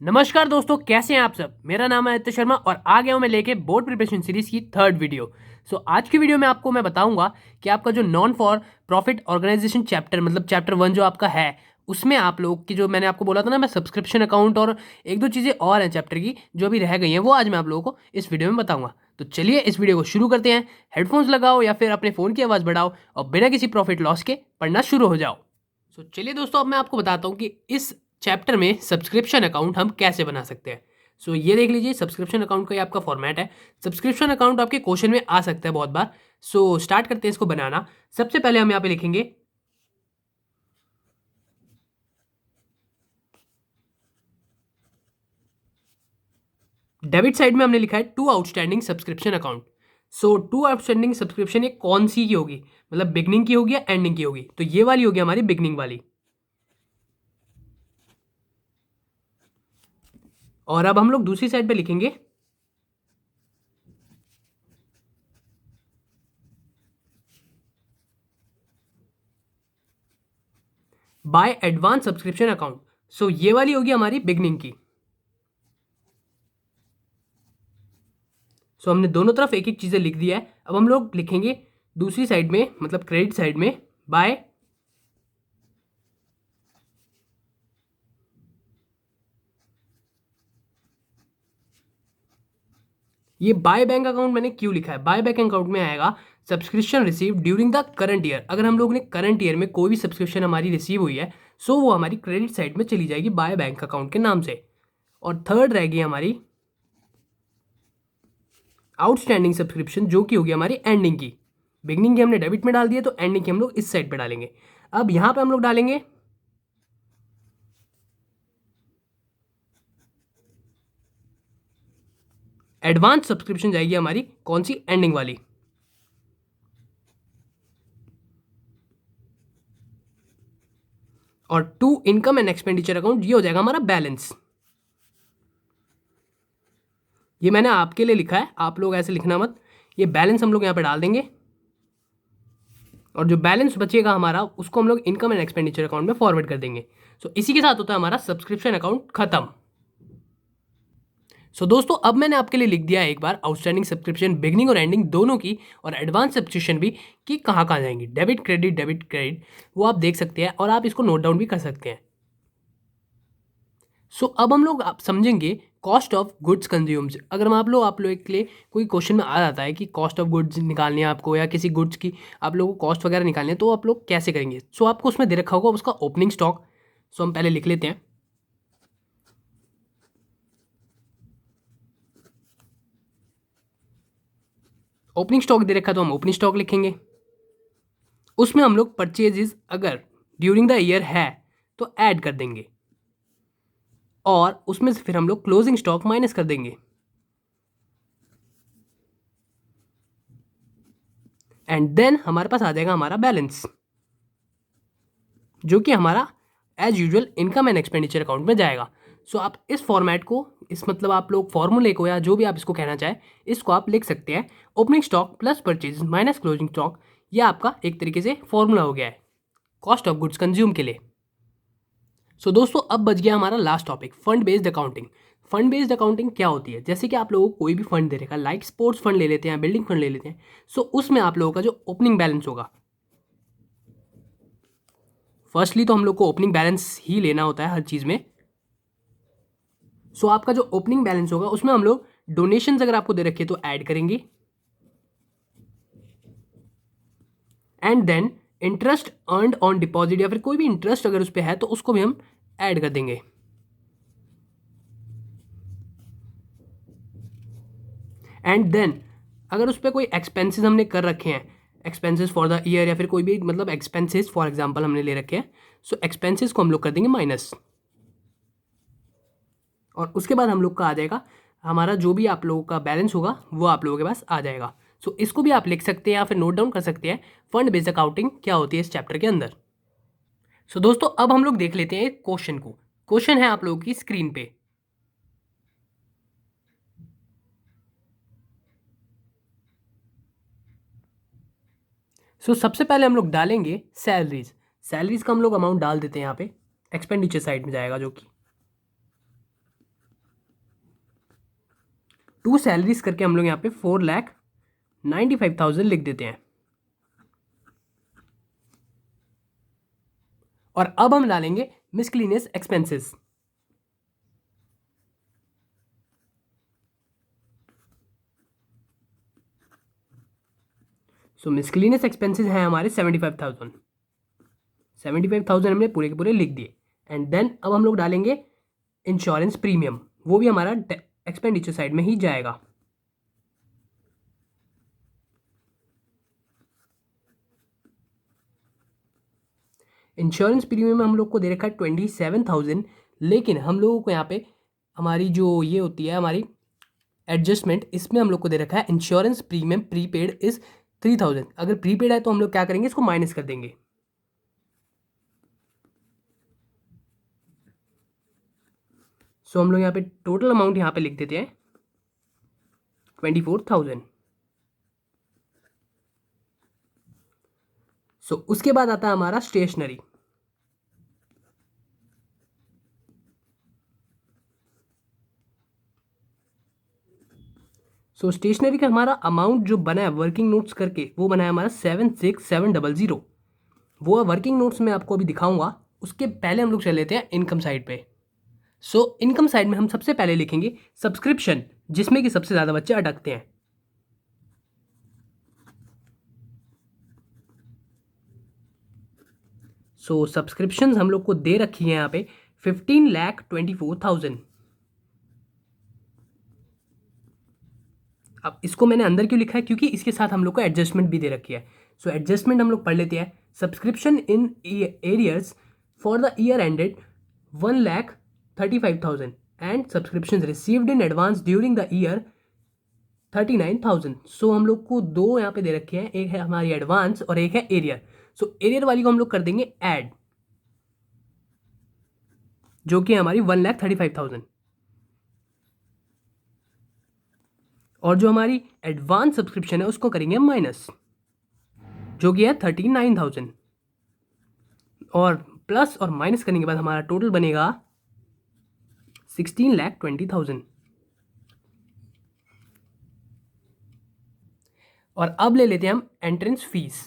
नमस्कार दोस्तों, कैसे हैं आप सब। मेरा नाम है आदित्य शर्मा और आ गया हूं मैं लेके बोर्ड प्रिपरेशन सीरीज की थर्ड वीडियो। आज की वीडियो में आपको मैं बताऊंगा कि आपका जो non for profit organisation chapter मतलब चैप्टर 1 जो आपका है, उसमें आप लोग की जो मैंने आपको बोला था ना, मैं सब्सक्रिप्शन अकाउंट और एक दो चीज़ें और हैं चैप्टर की जो अभी रह गई हैं, वो आज मैं आप लोगों को इस वीडियो में बताऊंगा। तो चलिए इस वीडियो को शुरू करते हैं। हेडफोन्स लगाओ या फिर अपने फ़ोन की आवाज़ बढ़ाओ और बिना किसी प्रॉफिट लॉस के पढ़ना शुरू हो जाओ। चलिए दोस्तों, अब मैं आपको बताता हूँ कि इस चैप्टर में सब्सक्रिप्शन अकाउंट हम कैसे बना सकते हैं। ये देख लीजिए, सब्सक्रिप्शन अकाउंट का ये आपका फॉर्मेट है। सब्सक्रिप्शन अकाउंट आपके क्वेश्चन में आ सकता है बहुत बार। स्टार्ट करते हैं इसको बनाना। सबसे पहले हम यहाँ पे लिखेंगे डेबिट साइड में हमने लिखा है to outstanding subscription account. To outstanding subscription ये कौन सी की होगी, मतलब बिगनिंग की होगी या एंडिंग की होगी। तो ये वाली होगी हमारी बिगनिंग वाली। और अब हम लोग दूसरी साइड पे लिखेंगे बाय एडवांस सब्सक्रिप्शन अकाउंट। ये वाली होगी हमारी बिगनिंग की। हमने दोनों तरफ एक एक चीज़ें लिख दिया है। अब हम लोग लिखेंगे दूसरी साइड में, मतलब क्रेडिट साइड में, बाय ये बाय बैंक अकाउंट मैंने क्यों लिखा है। बाय बैंक अकाउंट में आएगा subscription receive during the current year. अगर हम लोग ने करंट ईयर में कोई भी सब्सक्रिप्शन हमारी रिसीव हुई है, वो हमारी क्रेडिट साइड में चली जाएगी बाय बैंक अकाउंट के नाम से। और थर्ड रहेगी हमारी आउटस्टैंडिंग सब्सक्रिप्शन, जो कि होगी हमारी एंडिंग की। बिगनिंग की हमने डेबिट में डाल दिया, तो एंडिंग की हम लोग इस साइड पे डालेंगे। अब यहां पे हम लोग डालेंगे एडवांस सब्सक्रिप्शन, जाएगी हमारी कौन सी, एंडिंग वाली। और to income and expenditure account, ये हो जाएगा हमारा बैलेंस। ये मैंने आपके लिए लिखा है, आप लोग ऐसे लिखना मत। ये बैलेंस हम लोग यहाँ पे डाल देंगे और जो बैलेंस बचेगा हमारा, उसको हम लोग इनकम एंड एक्सपेंडिचर अकाउंट में फॉरवर्ड कर देंगे। इसी के साथ होता है हमारा सब्सक्रिप्शन अकाउंट खत्म। दोस्तों, अब मैंने आपके लिए लिख दिया है एक बार आउटस्टैंडिंग सब्सक्रिप्शन बिगनिंग और एंडिंग दोनों की, और एडवांस सब्सक्रिप्शन भी, कि कहाँ कहाँ जाएंगी। डेबिट क्रेडिट, वो आप देख सकते हैं और आप इसको नोट डाउन भी कर सकते हैं। अब हम लोग आप समझेंगे कॉस्ट ऑफ गुड्स कंज्यूम्स। अगर हम आप लोग के लिए कोई क्वेश्चन में आ जाता है कि कॉस्ट ऑफ गुड्स निकालनी है आपको, या किसी गुड्स की आप लोगों को कॉस्ट वगैरह निकालनी है, तो आप लोग कैसे करेंगे। आपको उसमें दे रखा होगा उसका ओपनिंग स्टॉक। हम पहले लिख लेते हैं। ओपनिंग स्टॉक दे रखा है तो हम ओपनिंग स्टॉक लिखेंगे। उसमें हम लोग परचेजेस अगर ड्यूरिंग द ईयर है तो ऐड कर देंगे, और उसमें से फिर हम लोग क्लोजिंग स्टॉक माइनस कर देंगे। एंड देन हमारे पास आ जाएगा हमारा बैलेंस, जो कि हमारा as usual income and expenditure account में जाएगा। आप इस फॉर्मेट को, इस मतलब आप लोग फॉर्मूले को, या जो भी आप इसको कहना चाहें, इसको आप लिख सकते हैं opening stock plus purchase minus closing stock. यह आपका एक तरीके से फॉर्मूला हो गया है कॉस्ट ऑफ गुड्स कंज्यूम के लिए। दोस्तों, अब बच गया हमारा last topic, fund based accounting. Fund based accounting क्या होती है। जैसे कि आप लोगों को कोई भी फंड दे रखा है, लाइक स्पोर्ट्स फंड ले लेते हैं, बिल्डिंग फंड ले लेते हैं। उसमें आप लोगों का जो ओपनिंग बैलेंस होगा, फर्स्टली तो हम लोग को ओपनिंग बैलेंस ही लेना होता है हर चीज़ में। आपका जो ओपनिंग बैलेंस होगा, उसमें हम लोग डोनेशंस अगर आपको दे रखे तो ऐड करेंगे, and then interest earned on deposit, या फिर कोई भी इंटरेस्ट अगर उस पर है तो उसको भी हम ऐड कर देंगे। एंड देन अगर उस पर कोई एक्सपेंसेस हमने कर रखे हैं, एक्सपेंसेस फॉर द ईयर, या फिर कोई भी मतलब एक्सपेंसेस फॉर एग्जांपल हमने ले रखे हैं, एक्सपेंसेस को हम लोग कर देंगे माइनस। और उसके बाद हम लोग का आ जाएगा हमारा जो भी आप लोगों का बैलेंस होगा, वो आप लोगों के पास आ जाएगा। इसको भी आप लिख सकते हैं या फिर नोट डाउन कर सकते हैं, फंड बेस्ड अकाउंटिंग क्या होती है इस चैप्टर के अंदर। दोस्तों, अब हम लोग देख लेते हैं एक क्वेश्चन को। क्वेश्चन है आप लोगों की स्क्रीन पे। सबसे पहले हम लोग डालेंगे सैलरीज। सैलरीज का हम लोग अमाउंट डाल देते हैं यहाँ पे, एक्सपेंडिचर साइड में जाएगा जो कि, 2 सैलरीज करके हम लोग यहाँ पे 4,95,000 लिख देते हैं। और अब हम डालेंगे मिसक्लिनियस एक्सपेंसेस। सो मिसक्लिनियस एक्सपेंसेस हैं हमारे 75,000 हमने पूरे के पूरे लिख दिए। एंड देन अब हम लोग डालेंगे इंश्योरेंस प्रीमियम, वो भी हमारा एक्सपेंडिचर साइड में ही जाएगा। इंश्योरेंस प्रीमियम में हम लोग को दे रखा है 27,000, लेकिन हम लोगों को यहाँ पे हमारी जो ये होती है हमारी एडजस्टमेंट, इसमें हम लोग को दे रखा है इंश्योरेंस प्रीमियम प्रीपेड इज 3,000। अगर प्रीपेड है तो हम लोग क्या करेंगे, इसको माइनस कर देंगे। सो हम लोग यहाँ पे टोटल अमाउंट यहाँ पे लिख देते हैं 24,000। सो उसके बाद आता है हमारा स्टेशनरी। सो स्टेशनरी का हमारा अमाउंट जो बना है वर्किंग नोट्स करके, वो बना है हमारा 76,700। वो वर्किंग नोट्स में आपको अभी दिखाऊंगा। उसके पहले हम लोग चले लेते हैं इनकम साइड पे। सो इनकम साइड में हम सबसे पहले लिखेंगे सब्सक्रिप्शन, जिसमें कि सबसे ज़्यादा बच्चे अटकते हैं। सो सब्सक्रिप्शंस हम लोग को दे रखी है यहाँ पे 15,24,000। अब इसको मैंने अंदर क्यों लिखा है, क्योंकि इसके साथ हम लोग को एडजस्टमेंट भी दे रखी है। सो एडजस्टमेंट हम लोग पढ़ लेते हैं। Subscription in arrears for the year ended 1,35,000 and subscription received in advance during the year 39,000। सो हम लोग को दो यहाँ पे दे रखे हैं, एक है हमारी एडवांस और एक है एरियर। सो एरियर वाली को हम लोग कर देंगे ऐड, जो कि हमारी 1,35,000। और जो हमारी एडवांस सब्सक्रिप्शन है उसको करेंगे माइनस, जो कि है 39,000। और प्लस और माइनस करने के बाद हमारा टोटल बनेगा 16,20,000। और अब ले लेते हैं हम एंट्रेंस फीस।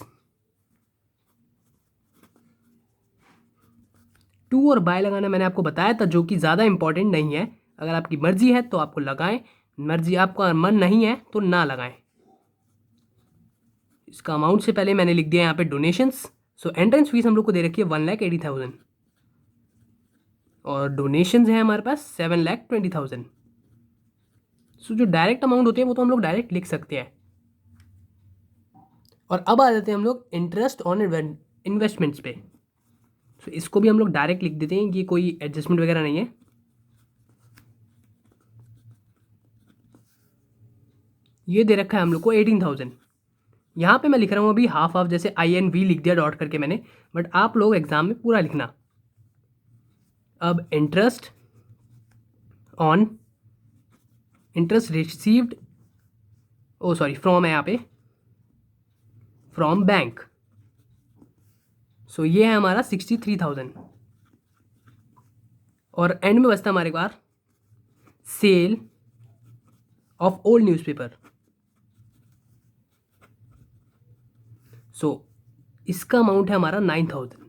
टू और बाय लगाना मैंने आपको बताया था, जो कि ज़्यादा इंपॉर्टेंट नहीं है। अगर आपकी मर्जी है तो आपको लगाएं, मर्जी आपका मन नहीं है तो ना लगाएं। इसका अमाउंट से पहले मैंने लिख दिया यहाँ पे डोनेशंस। सो एंट्रेंस फीस हम लोग को दे रखी है 1,80,000 और डोनेशंस हैं हमारे पास 7,20,000। सो जो डायरेक्ट अमाउंट होते हैं वो तो हम लोग डायरेक्ट लिख सकते हैं। और अब आ जाते हैं हम लोग इंटरेस्ट ऑन इन्वेस्टमेंट्स पे। सो इसको भी हम लोग डायरेक्ट लिख देते हैं, ये कोई एडजस्टमेंट वगैरह नहीं है। ये दे रखा है हम लोग को 18,000। यहाँ पे मैं लिख रहा हूँ अभी हाफ हाफ, जैसे INV लिख दिया डॉट करके मैंने, बट आप लोग एग्जाम में पूरा लिखना। अब interest received, oh sorry from है यहाँ पे, फ्रॉम बैंक। सो ये है हमारा 63,000। और एंड में बचता हमारे पास सेल ऑफ ओल्ड न्यूज़पेपर। सो इसका अमाउंट है हमारा 9,000।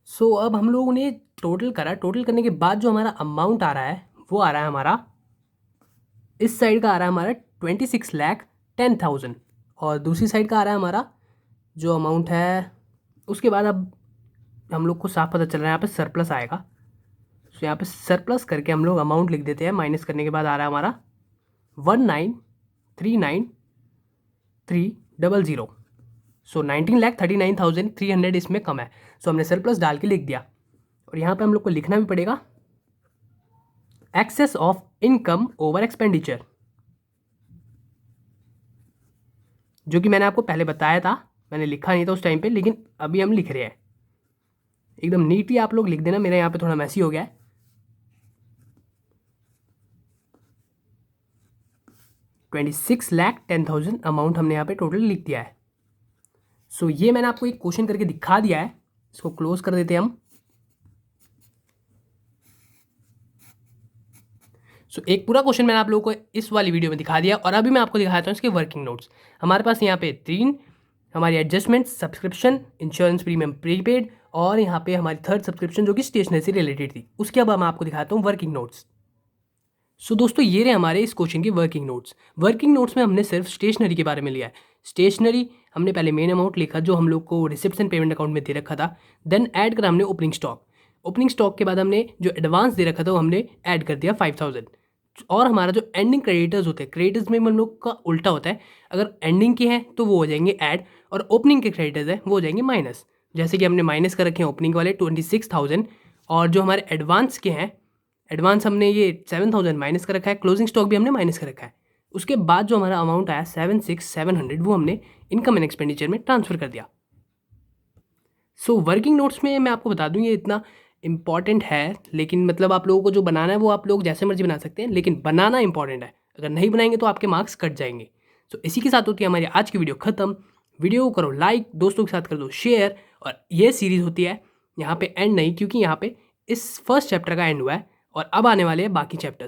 सो अब हम लोगों ने टोटल करा, टोटल करने के बाद जो हमारा अमाउंट आ रहा है वो आ रहा है हमारा, इस साइड का आ रहा है हमारा 26,10,000 और दूसरी साइड का आ रहा है हमारा जो अमाउंट है। उसके बाद अब हम लोग को साफ पता चल रहा है यहाँ पे सरप्लस आएगा। तो यहाँ पे सरप्लस करके हम लोग अमाउंट लिख देते हैं। माइनस करने के बाद आ रहा है हमारा 19,39,300। सो 19,39,300 इसमें कम है। सो हमने सरप्लस डाल के लिख दिया। और यहाँ पे हम लोग को लिखना भी पड़ेगा excess of income over expenditure, जो कि मैंने आपको पहले बताया था। मैंने लिखा नहीं था उस टाइम पे, लेकिन अभी हम लिख रहे हैं। एकदम नीटली आप लोग लिख देना, मेरे यहाँ पे थोड़ा मैसी हो गया है। 26,10,000 अमाउंट हमने यहाँ पे टोटल लिख दिया है। सो ये मैंने आपको एक क्वेश्चन करके दिखा दिया है। इसको क्लोज कर देते हैं हम। सो एक पूरा क्वेश्चन मैंने आप लोगों को इस वाली वीडियो में दिखा दिया और अभी मैं आपको दिखाता हूँ इसके वर्किंग नोट्स। हमारे पास यहाँ पे 3 हमारी adjustment, subscription, insurance premium prepaid और यहाँ पे हमारी थर्ड सब्सक्रिप्शन जो कि स्टेशनरी से रिलेटेड थी। उसके अब मैं आपको दिखाता हूँ वर्किंग नोट्स। सो दोस्तों ये रहे हमारे इस क्वेश्चन के वर्किंग नोट्स। वर्किंग नोट्स में हमने सिर्फ स्टेशनरी के बारे में लिया है। स्टेशनरी हमने पहले मेन अमाउंट लिखा जो हम लोग को रिसिप्शन पेमेंट अकाउंट में दे रखा था, देन ऐड करा हमने ओपनिंग स्टॉक। ओपनिंग स्टॉक के बाद हमने जो एडवांस दे रखा था वो हमने ऐड कर दिया 5000। और हमारा जो एंडिंग क्रेडिटर्स होते हैं, क्रेडिटर्स में हम लोग का उल्टा होता है, अगर एंडिंग के हैं तो वो हो जाएंगे ऐड और ओपनिंग के क्रेडिटर्स हैं वो हो जाएंगे माइनस। जैसे कि हमने माइनस कर रखे हैं ओपनिंग वाले 26,000 और जो हमारे एडवांस के हैं, एडवांस हमने ये 7,000 माइनस कर रखा है, क्लोजिंग स्टॉक भी हमने माइनस कर रखा है। उसके बाद जो हमारा अमाउंट आया 7,600 वो हमने इनकम एंड एक्सपेंडिचर में ट्रांसफर कर दिया। सो वर्किंग नोट्स में मैं आपको बता दूं ये इतना इंपॉर्टेंट है, लेकिन मतलब आप लोगों को जो बनाना है वो आप लोग जैसे मर्जी बना सकते हैं, लेकिन बनाना इंपॉर्टेंट है। अगर नहीं बनाएंगे तो आपके मार्क्स कट जाएंगे। सो इसी के साथ होती है हमारी आज की वीडियो खत्म। वीडियो को करो लाइक, दोस्तों के साथ कर दो शेयर। और ये सीरीज़ होती है यहाँ पे एंड नहीं, क्योंकि यहाँ पे इस फर्स्ट चैप्टर का एंड हुआ है और अब आने वाले हैं बाकी चैप्टर।